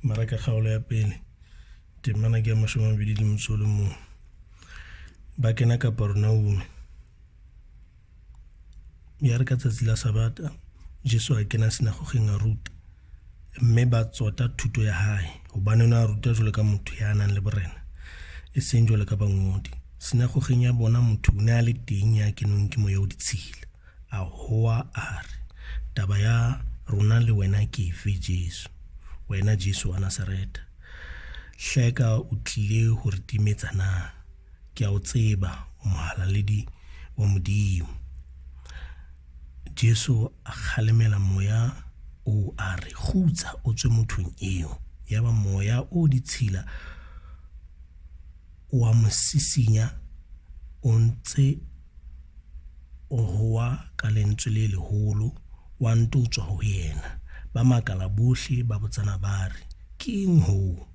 Mareka kgaolo ya pele temana ke ya 21 ba kena Kapernauma. Yare ka tsatsi la Sabatha Jesu a kena Sinagogeng a ruta, mme ba tsota thuto ya hae hobane o ne a ruta jwaloka motho ya nang le borena e seng jwaloka bangodi. Sinagogeng ya bona motho o ne a le teng ya kenweng ke moya o ditshila, a howa a re, Taba ya rona le wena ke efe Jesu, wena Jesu wa Nasaretha? Hleka o tlile ho re timetsa na? Ke a o tseba mohalaledi wa Modimo. Jesu a kgalemela moya o a re, kgutsa o tswe mothong eo. Yaba moya o ditshila wa mo sisinya o ntse o howa ka lentswe le leholo, wa ntotswa ho yena. Ba makala bohle ba botsana ba re, keng ho?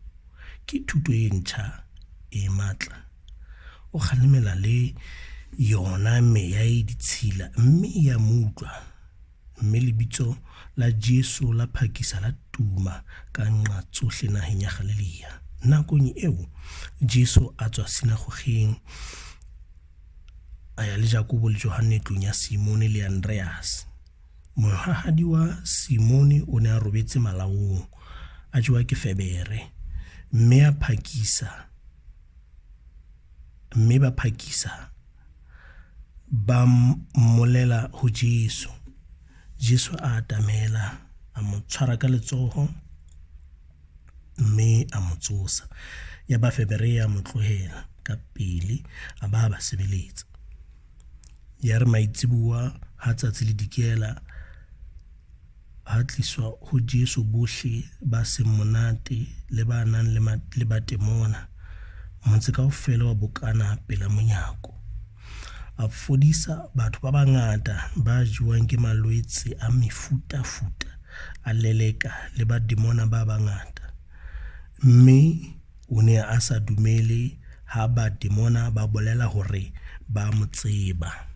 Ke thuto e ntjha e matla. O kgalemela le yona meya e ditshila, mme ya mutlwa. Mme lebitso la Jesu la phakisa la tuma ka nqa tsohle naheng ya Galilea. Nakong eo Jesu a tswa Sinagogeng a ya le Jakobo le Johanne tlong ya Simone le Andrease. Mohahadi wa Simone o ne a robetse malaong, a jewa ke febere, mme ba phakisa ba mmolela ho Jesu. Jesu a atamela, a mo tshwara ka letsoho, mme a mo tsosa. Ya ba febere ya mo tlohela ka pele, a ba sebeletsa. Ya re maitsibuwa ha tsatsi le dikela, ha tliswa ho Jesu bohle ba seng monate le ba nang le batemona, motse kaofela wa bokana pela monyako. A fodisa batho ba bangata ba jewang ke malwetse a mefutafuta, a leleka le ba demona ba bangata. Mme o ne a sa dumele ha ba demona ba bolela hore ba mo tseba.